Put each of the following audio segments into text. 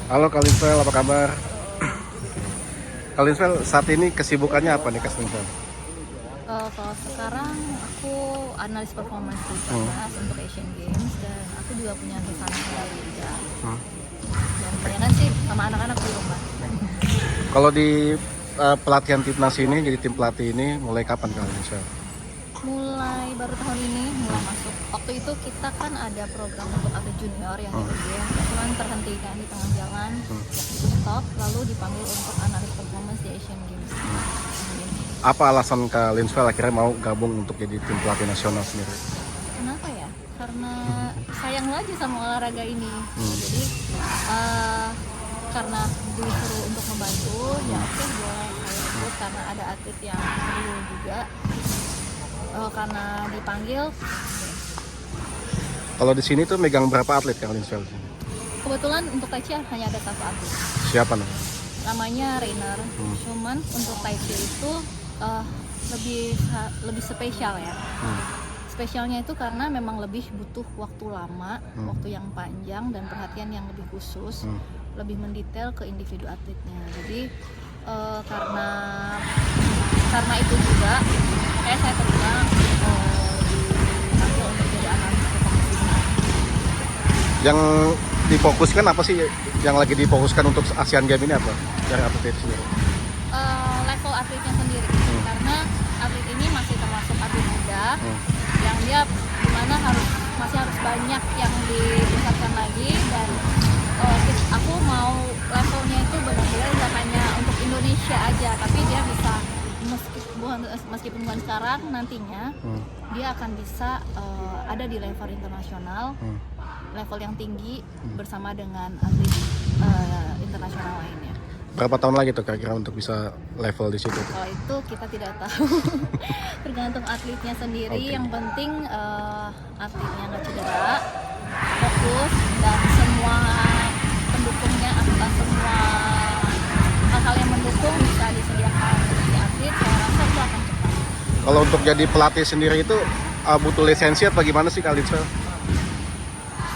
Halo Kak Linsel, apa kabar? Kak Linsel, saat ini kesibukannya apa nih Kak Linsel? Kalau sekarang aku analis performance di Perbanas untuk Asian Games dan aku juga punya Nusana Medali juga. Dan kebanyakan sih sama anak-anak di rumah. Kalau di pelatihan timnas ini, jadi tim pelatih ini mulai kapan Kak Linsel? Mulai baru tahun ini mulai masuk. Waktu itu kita kan ada program untuk atlet junior yang cuman terhentikan di tengah jalan, waktu stop, lalu dipanggil untuk analis performance di Asian Games. Apa alasan Kak Linsel akhirnya mau gabung untuk jadi tim pelatih nasional sendiri? Kenapa ya? Karena sayang aja sama olahraga ini. Jadi karena disuruh untuk membantu, ya oke boleh saya ikut karena ada atlet yang perlu juga. Karena dipanggil. Kalau di sini tuh megang berapa atlet Kak Linsel? Kebetulan untuk Tai Chi hanya ada satu atlet. Siapa namanya? Namanya Rainer. Cuman untuk Tai Chi itu lebih spesial ya. Spesialnya itu karena memang lebih butuh waktu lama, waktu yang panjang dan perhatian yang lebih khusus, lebih mendetail ke individu atletnya. Jadi karena itu juga saya terima dipanggil untuk jadi analis performance. Yang difokuskan apa sih? Yang lagi difokuskan untuk Asian Games ini apa? Dari atlet sendiri? Level atletnya sendiri, karena atlet ini masih termasuk atlet muda, yang dia dimana masih harus banyak yang ditingkatkan lagi dan aku mau levelnya itu benar-benar gak hanya untuk Indonesia aja, tapi dia bisa meskipun bukan sekarang, nantinya dia akan bisa ada di level internasional, level yang tinggi bersama dengan atlet internasional lainnya. Berapa tahun lagi tuh kira-kira untuk bisa level di situ? Kalau itu kita tidak tahu, tergantung atletnya sendiri. Yang penting atletnya nggak cedera, fokus, dan semua pendukungnya atau semua hal-hal yang mendukung bisa disediakan di atlet. Saya rasa itu akan cepat. Kalau untuk jadi pelatih sendiri itu butuh lisensi apa gimana sih Kak Linsel?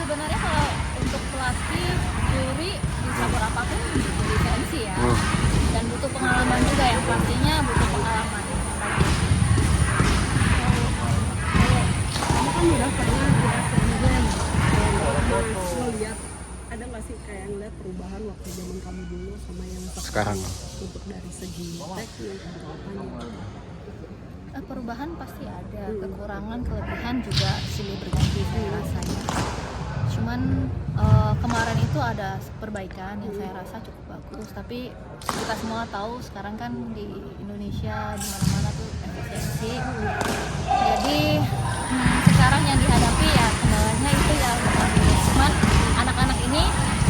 Sebenarnya kalau untuk pelatih juri bisa berapapun butuh lisensi ya, dan butuh pengalaman juga ya, pastinya butuh pengalaman. Kamu kan udah pernah di Asian Games, lo lihat ada nggak sih kayak ngeliat perubahan waktu zaman kamu dulu sama yang sekarang untuk dari segi teknik atau apanya? Perubahan pasti ada, kekurangan, kelebihan juga silih berganti saya rasanya. Cuman kemarin itu ada perbaikan yang saya rasa cukup bagus, tapi kita semua tahu sekarang kan di Indonesia di mana-mana tuh efisiensi. Jadi sekarang yang dihadapi ya kendalanya itu ya cuman anak-anak ini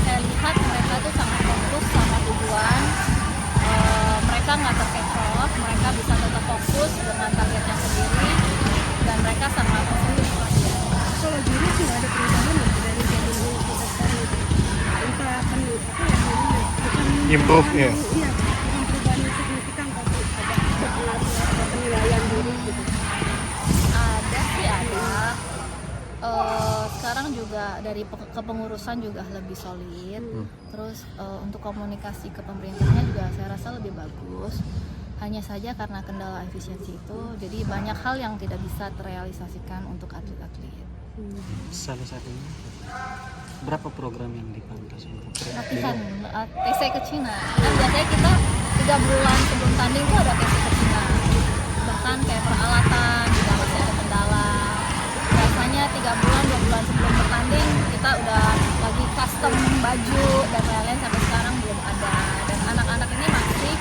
saya lihat mereka tuh sangat fokus sama tujuan. Mereka nggak terkecoh, mereka bisa tetap fokus dengan targetnya sendiri dan mereka sangat serius. Kalau juri sih ada perubahan nggak dari zaman dulu ke sekarang itu? Entah akan apa ya namanya? Bukan Improve ya? Iya, bukan perubahan yang signifikan tapi ada penilaian diri gitu. Ada sih ada. Sekarang juga dari kepengurusan juga lebih solid. Terus untuk komunikasi ke pemerintahnya juga saya rasa lebih bagus. Hanya saja karena kendala efisiensi itu, jadi banyak hal yang tidak bisa terrealisasikan untuk atlet-atlet. Salah satunya berapa program yang dipangkas untuk Latihan TC ke Cina. Kan biasanya kita 3 bulan sebelum tanding itu ada TC ke Cina. Bahkan kayak peralatan juga masih ada kendala. Biasanya 3 bulan, 2 bulan sebelum bertanding kita udah lagi custom baju dan lain-lain, sampai sekarang belum ada. Dan anak-anak ini masih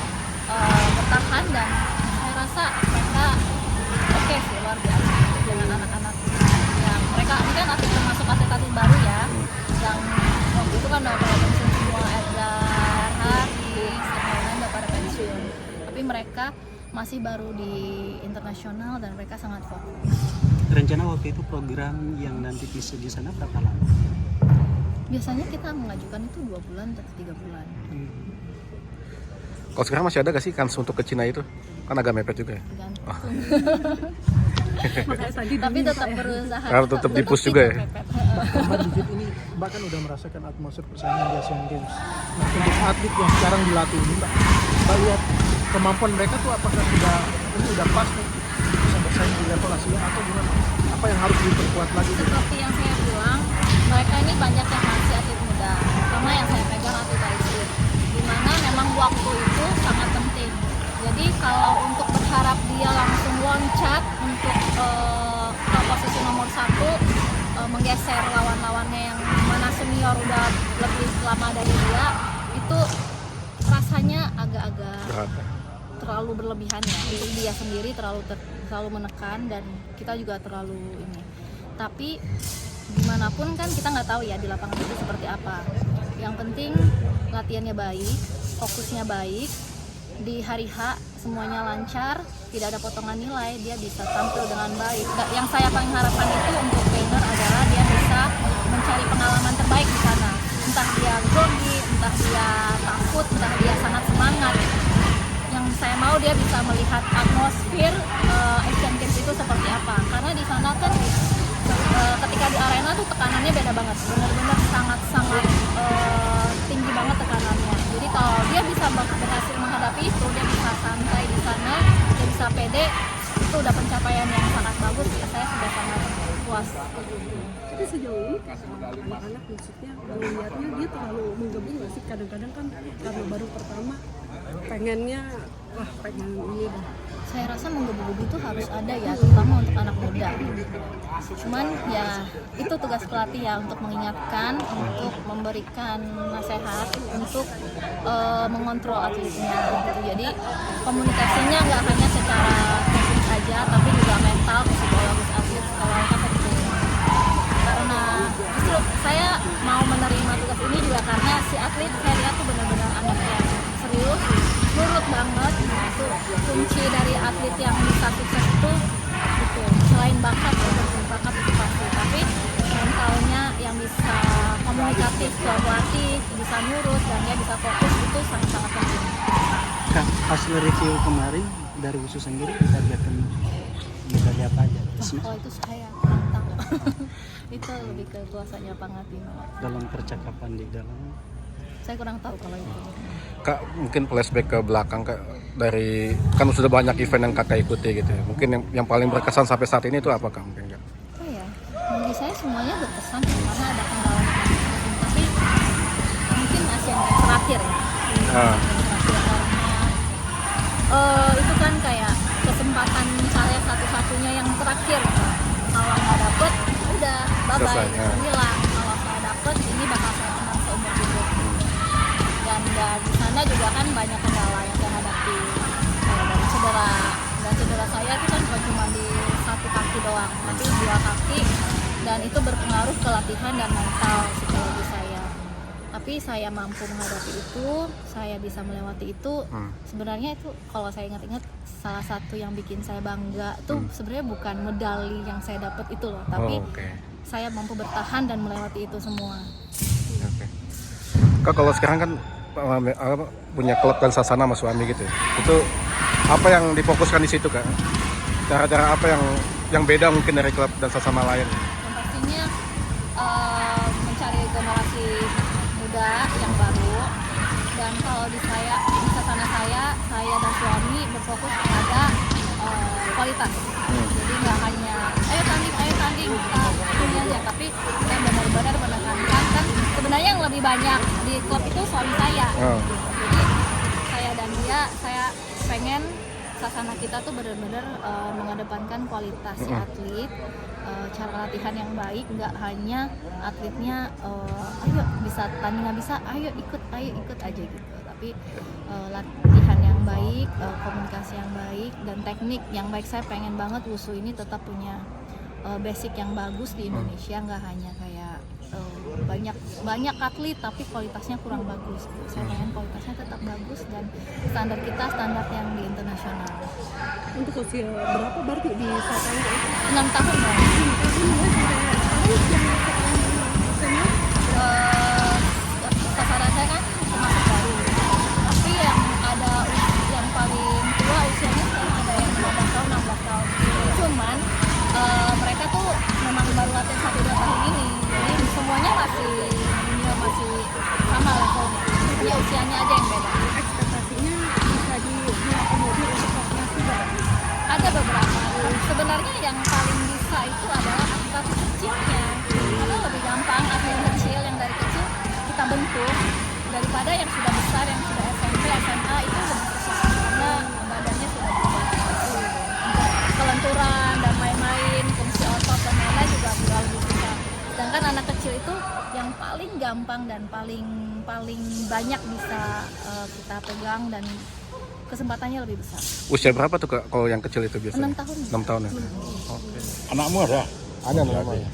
bertahan dan saya rasa mereka oke sih, luar biasa dengan anak-anak yang mereka ini kan termasuk atlet-atlet baru ya, yang waktu itu kan udah pada pensiun semua, Edgar, Haris, yang lain-lain udah pada pensiun, tapi mereka masih baru di internasional dan mereka sangat fokus. Rencana waktu itu program yang nanti bisa di sana berapa lama? Biasanya kita mengajukan itu 2 bulan atau 3 bulan. Kalau sekarang masih ada gak sih kans untuk ke Cina itu? Kan agak mepet juga ya? Tergantung. Makanya tadi Tapi diminta tetap ya. berusaha. Harus tetap di-push juga ya? Mepet. Budget ini Mbak kan udah merasakan atmosfer persaingan di Asian Games. Nah, untuk atlet yang sekarang dilatih ini, Mbak lihat kemampuan mereka tuh apakah udah pas nih bisa bersaing di level Asia atau gimana? Apa yang harus diperkuat lagi? Seperti yang saya bilang, mereka ini banyak yang masih atlet muda, karena yang saya pegang atlet IC, dimana memang waktu itu sangat penting. Jadi kalau untuk berharap dia langsung loncat untuk ke posisi nomor 1, menggeser lawan-lawannya yang mana senior udah lebih lama dari dia, itu rasanya agak-agak Berat. terlalu berlebihan ya. Jadi dia sendiri terlalu menekan dan kita juga terlalu ini. Tapi gimana pun kan kita nggak tahu ya di lapangan itu seperti apa. Yang penting latihannya baik, fokusnya baik, di hari H semuanya lancar, tidak ada potongan nilai, dia bisa tampil dengan baik. Yang saya paling harapkan itu untuk trainer adalah dia bisa mencari pengalaman terbaik di sana. Entah dia grogi, entah dia takut, entah dia sangat semangat. Yang saya mau dia bisa melihat atmosfer Asian Games itu seperti apa. Karena di sana kan ketika di arena tuh tekanannya beda banget, benar-benar sangat-sangat tinggi banget tekanannya. Jadi kalau dia bisa berhasil menghadapi itu, dia bisa santai di sana, dia bisa pede, itu udah pencapaian yang sangat bagus ya. Saya sudah sangat puas. Tapi sejauh ini anak-anak maksudnya melihatnya dia terlalu menggebu nggak sih? Kadang-kadang kan karena baru pertama pengennya pengen ini dah. Saya rasa menggebu-gebu itu harus ada ya, terutama untuk anak muda. Cuman ya itu tugas pelatih ya, untuk mengingatkan, untuk memberikan nasihat, untuk mengontrol atletnya gitu. Jadi komunikasinya nggak hanya secara teknik saja, tapi juga mental, psikologis atlet secara penting. Karena justru saya mau menerima tugas ini juga karena si atlet saya lihat tuh benar-benar anak yang serius, nurut banget. Itu kunci dari atlet yang bisa sukses itu gitu. Selain bakat ya, bakat itu pasti, tapi mentalnya yang bisa komunikatif ke pelatih, bisa nurut dan dia bisa fokus, itu sangat-sangat penting. Kak, hasil review kemarin dari Wusu sendiri ditargetkan medali apa aja? Oh itu saya kurang tahu. Itu lebih ke kuasanya Pangatin. Dalam percakapan di dalam Saya kurang tahu kalau itu. Kak, mungkin flashback ke belakang Kak, dari kan sudah banyak event yang Kakak ikuti gitu ya. Mungkin yang paling berkesan sampai saat ini itu apa Kak mungkin Kak? Oh ya, bagi saya semuanya berkesan ya, karena ada kendala masing-masing. Tapi mungkin Asian Games terakhir ya. Ah. Terakhir karena itu kan kayak kesempatan saya satu-satunya yang terakhir. Kalau nggak dapet, udah bye-bye, Selesai, ya. hilang. Kalau saya dapet, ini bakal saya kenang seumur hidup. Dan di sana juga kan banyak kendala yang saya hadapi, dari cedera. Dan cedera saya itu kan bukan cuma di satu kaki doang, tapi 2 kaki, dan itu berpengaruh ke latihan dan mental psikologi saya. Tapi saya mampu menghadapi itu, saya bisa melewati itu. Sebenarnya itu kalau saya ingat-ingat, salah satu yang bikin saya bangga tuh sebenarnya bukan medali yang saya dapat itu loh, tapi saya mampu bertahan dan melewati itu semua. Oke. Kak, kalau sekarang kan punya klub dan sasana sama suami gitu ya. Itu apa yang difokuskan di situ Kak? Cara-cara apa yang beda mungkin dari klub dan sasana lain? Yang pastinya mencari generasi muda yang baru. Dan kalau di sasana saya dan suami berfokus pada kualitas. Jadi nggak hanya ayo tanding ini aja, tapi saya benar-benar menekankan, kan sebenarnya yang lebih banyak di klub itu suami saya. Jadi saya dan dia, saya pengen sasana kita tuh benar-benar mengedepankan kualitas si atlet, cara latihan yang baik, nggak hanya atletnya ayo bisa tanding, nggak bisa ayo ikut aja gitu, tapi latihan yang baik, komunikasi yang baik, dan teknik yang baik. Saya pengen banget Wusu ini tetap punya basic yang bagus di Indonesia, nggak hanya kayak banyak atlet tapi kualitasnya kurang bagus. Saya pengen kualitasnya tetap bagus dan standar kita standar yang di internasional. Untuk usia berapa berarti di Satana? 6 tahun Bang. Sasaran saya kan termasuk baru, tapi yang ada yang paling tua usianya sekarang ada yang 15 tahun, 16 tahun. Cuman mereka tuh memang baru latihan 1-2 tahun ini, jadi semuanya masih usianya aja yang beda. Ekspektasinya bisa diakomodir untuk kelas juga. Ada beberapa. Sebenarnya yang paling bisa itu adalah aktivitas kecilnya. Karena lebih gampang aktivitas kecil yang dari kecil kita bentuk daripada yang sudah besar, yang sudah SMP, SMA itu lebih susah karena badannya sudah berubah. Kelenturan dan main-main, fungsi otot dan lain-lain juga lebih susah. Sedangkan anak kecil itu yang paling gampang dan paling banyak bisa kita pegang dan kesempatannya lebih besar. Usia berapa tuh Kak kalau yang kecil itu biasanya? 6 tahun. 6 tahun ya. Oke. Anakmu ada? Ada namanya.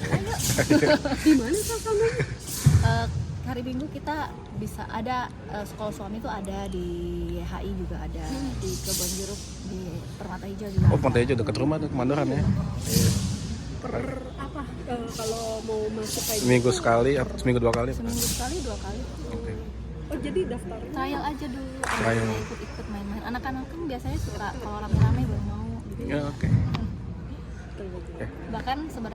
Di mana sasarannya? Hari Minggu kita bisa ada sekolah suami itu ada di HI juga ada di Kebon Jeruk di Permata Hijau juga. Oh, Pantai Hijau dekat rumah tuh Kemandoran ya. Per apa? Kalau mau masuk kayak Seminggu gitu, sekali, seminggu 2 kali. Seminggu sekali 2 kali. Oke. Oh jadi daftarnya Trial aja dulu. Trial. Ikut-ikut main-main. Anak-anak kan biasanya suka kalau rame-rame baru mau gitu. Ya, oke. Bahkan sebenarnya